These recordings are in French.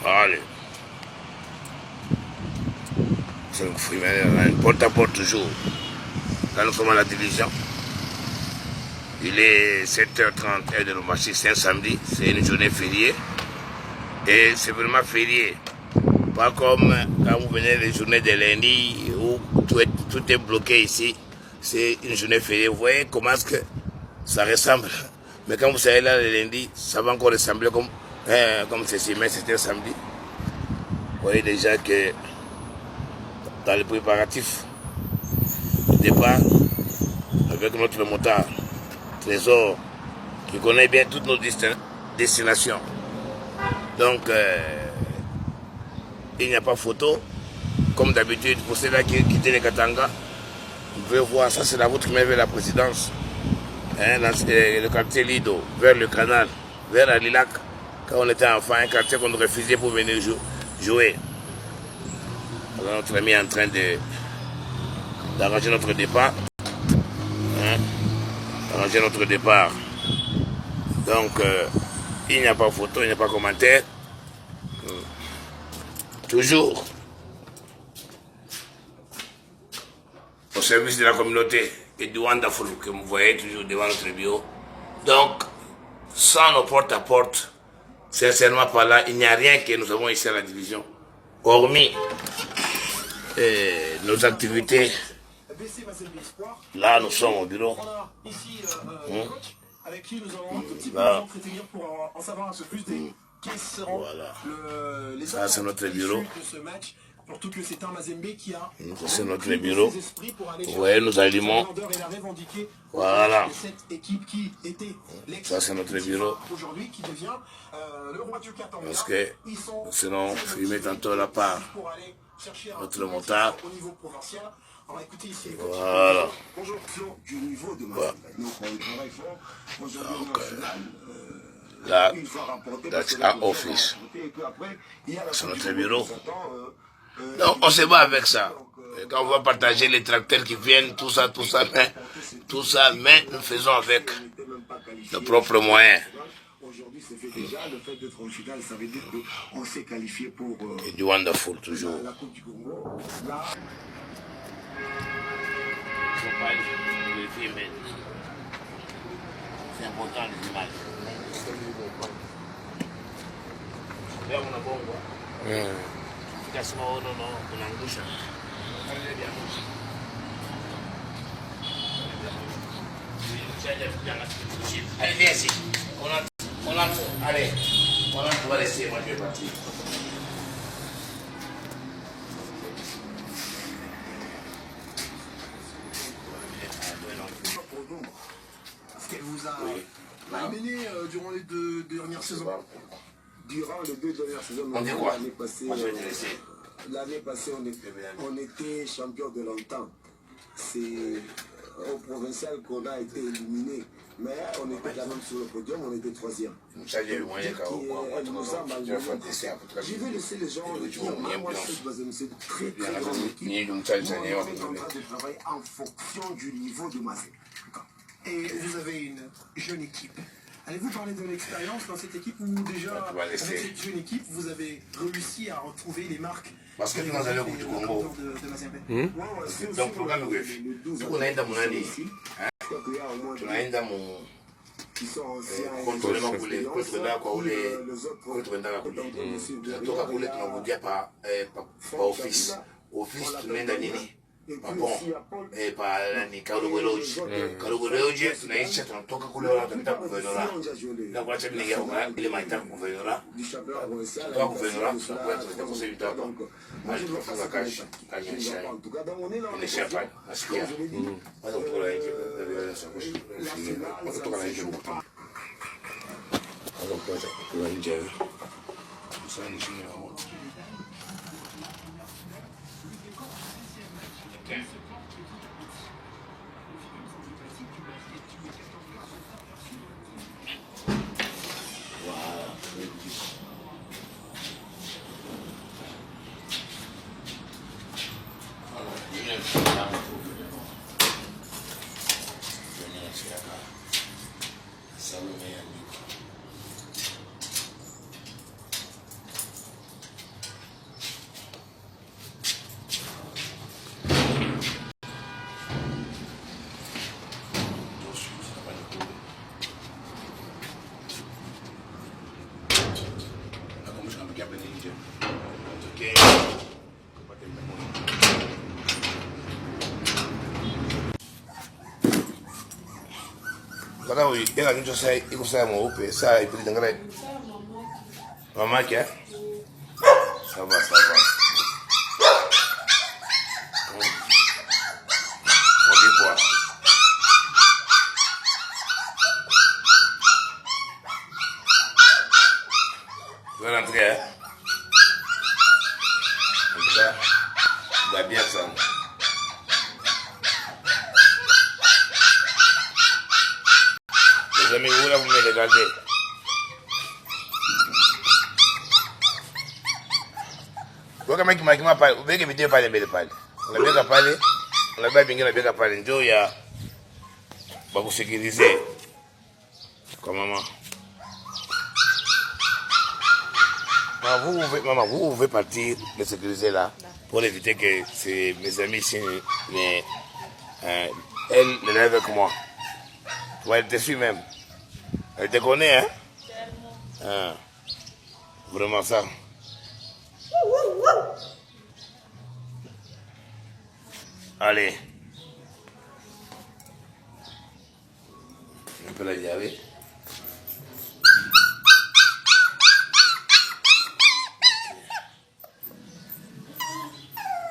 Allez. C'est un porte-à-porte toujours. Quand nous commençons la division, il est 7h30 heure de nos marchés, c'est un samedi, c'est une journée fériée. Et c'est vraiment férié. Pas comme quand vous venez les journées de lundi où tout est bloqué ici. C'est une journée fériée. Vous voyez comment est-ce que ça ressemble. Mais quand vous savez là le lundi, ça va encore ressembler comme ceci. Mais c'était un samedi. Vous voyez déjà que dans les préparatifs de départ, avec notre motard, Trésor, qui connaît bien toutes nos destinations. Donc, il n'y a pas photo. Comme d'habitude, pour ceux-là qui quittent les Katanga, vous pouvez voir, ça c'est la route qui mène vers la présidence. Hein, le quartier Lido, vers le canal, vers Alilac. Quand on était enfant, un quartier qu'on refusait pour venir jouer. Alors notre ami est en train d'arranger notre départ. Hein, arranger notre départ. Donc, il n'y a pas photo, il n'y a pas commentaire. Toujours au service de la communauté et du Wonderful que vous voyez toujours devant notre bureau. Donc, sans nos porte-à-porte, sincèrement par là, il n'y a rien que nous avons ici à la division, hormis nos activités. Là, nous sommes au bureau. Avec qui nous allons un petit peu entretenir pour en savoir un peu plus des quels seront les ça c'est notre bureau. de ce match. Surtout que c'est un Mazembe qui a c'est notre bureau. Vous voyez, nous allumons. Voilà. Ça c'est notre bureau. Aujourd'hui qui devient le roi du Katanga. Parce que sinon, filmer tantôt la part. Notre motard. Au niveau provincial. On va écouter ici. Voilà. Bonjour, du niveau de Voilà. Donc, là, that's our office. C'est notre bureau. Donc, on se bat avec ça. Et quand on va partager les tracteurs qui viennent, tout ça, mais nous faisons avec nos propres moyens. Aujourd'hui, c'est fait déjà. Le fait d'être en finale, ça veut dire qu'on s'est qualifié pour et du Wonderful, toujours. la Coupe du Congo. Là, c'est important les images. Allez, viens ici. Allez, on va laisser, moi je vais partir. ce qu'elle vous a amené durant les 2 dernières saisons. Durant les 2 dernières saisons, On dit quoi? L'année passée, on était champion de longtemps. C'est au provincial qu'on a été éliminé. Mais on était quand même sur le podium, on était 3e. Elle nous a malmené. Je vais laisser les gens le dire. Moi, c'est une très très grande équipe. On est en train de travailler en fonction du niveau de Mazé. Et vous avez une jeune équipe. Allez-vous parler de l'expérience dans cette équipe ou déjà, avec cette jeune équipe, vous avez réussi à retrouver les marques parce que nous allons au Congo. de Mazembe? Donc, programme tunaenda munani, tunaenda mu kontrolema kule tunaenda kwa ule tunaenda kule tunatoka kule tunakuja pa office tunaenda nini bon ni Kalugweloji tunaisha tunatoka kule wala tunapita kuvenola na kuacha mimi ningia kwa ile maita kuvenola kwa kuvenola tunakuwa tunataka vitu hapa bali tunafunga kazi nyesha nyesha pale nasikia bado kwa nje ndio sababu kutoka nje mkutano hapo kwa nje sasa ni chini hapo. Kada oui, il y a une chose il faut ça mon opé, ça il peut dire maman qui ça va. On dit quoi? Tu vas rentrer, hein? En tout cas, il va bien ça. Les amis, vous là, vous me regardez. Vous kama m'a parlé, vous voyez que vidéo parle de parler. On a bien parlé, on a bien parlé. Ndio ya ba kusikilize kwa maman. Maman, vous pouvez partir de sécuriser là pour éviter que mes amis ici elle ne lève avec moi. Ouais, elle te suit même. Elle te connaît, hein? Ah, vraiment ça. Allez. On peut la y aller.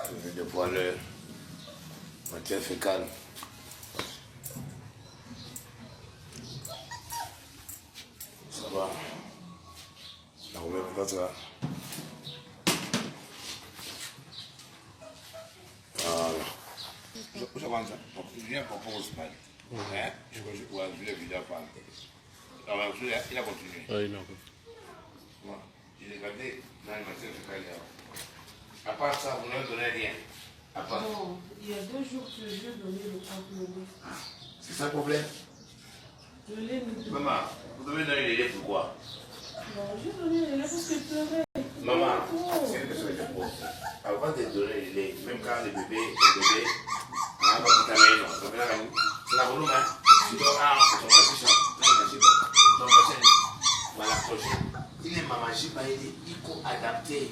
Je vais devoir le matière fécale. Ça va. La remets peut-être ça. Je pense ça. Je viens propose pas. Je vais vidéo parler. Alors, il a continué. Oui, non. J'ai regardé dans le matière fécale. À part ça, vous ne donnez rien. Non, il y a 2 jours que je vais donner le pamplemousse. C'est ça le problème? Je l'ai mis. Maman, vous devez donner les lait pourquoi? Non, j'ai donné les lait parce que je pleurais. Maman, c'est une question que je pose. Avant de donner les lait, même quand le bébé, c'est la volume, hein? Tu dois il est maman, il faut adapter.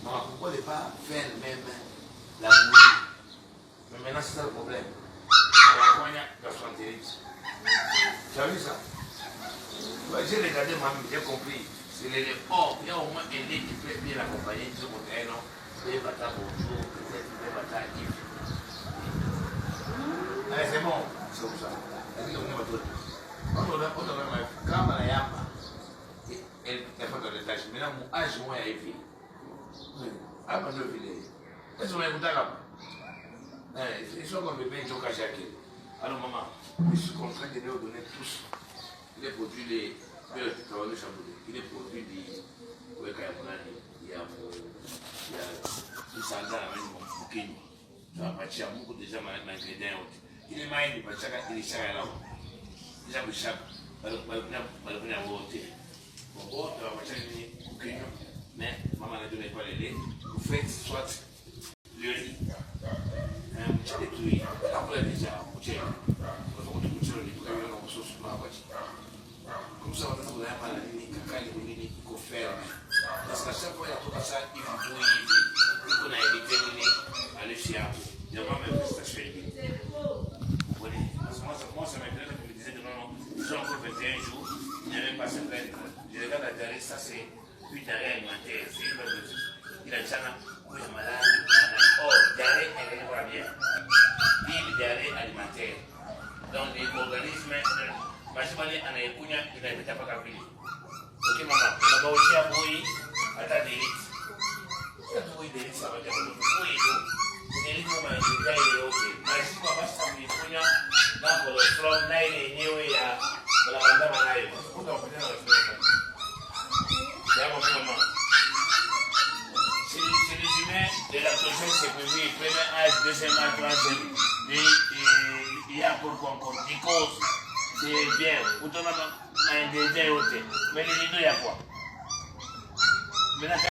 Maman, pourquoi ne pas faire même la bouillie? Mais maintenant, c'est ça le problème. Tu as vu ça? J'ai regardé, j'ai compris. C'est les lait. Oh, il y a au moins un lait qui peut bien l'accompagner. Tu sais, non? Les bâtards, bonjour, peut-être les bâtards, allez, c'est bon. C'est comme ça. Kama na yamba elle fait dans les tâches. Maintenant, mon âge, moi, il est vu. Ah, mais je vis. Est-ce qu'on a écouté là? Ils sont comme bébé, ils ont caché à qui? Alors, maman, je suis contraint de leur donner tous les produits, les chamboulés. Il est produit des. Il y a du sandal, mon bouquin. Ça va partir beaucoup déjà, l'ingrédient. Il est maïs, il est chacun là. Il a chaque. Il a voté. Bon, tu vas partir une bouquin. Mais maman ne donne pas les laits. Vous faites soit le riz. Un petit détruit. Après, déjà, vous tirez. Vous avez le riz. Vous avez une sauce pour la voiture. Comme ça, vous n'avez pas la ligne. Caca, il faut faire. Parce qu'à chaque fois, il y a tout ça, il faut bouillir. Il faut éviter aller chez Apple. Il n'y a pas même prestation. Vous voyez? Parce que moi, ça m'intéresse que vous me disiez que non, ils ont encore 21 jours. Il n'y a même pas cette peine. Je regarde la diarrhée, ça c'est une diarrhée alimentaire. C'est une bonne chose. Il a déjà un malade. Oh, diarrhée, elle n'est pas bien. Une diarrhée alimentaire. Donc, les organismes, machimali anaikunya inaipita mpaka vile. Ok, maman, on va aussi à bouillir à ta délite. Quand vous délite, ça va dire que vous bouillez. Délite, vous m'avez ok. Mais si vous avez ça, vous pouvez dans le colostrum, là, il est néo et à la bande à la live. Vous comprenez dans le colostrum. C'est mon maman. C'est résumé de la prochaine, c'est prévu. Premier âge, deuxième âge, troisième. Il y a pourquoi encore des causes. C'est bien. Vous donnez un ingrédient, mais les deux, il y a quoi? Maintenant,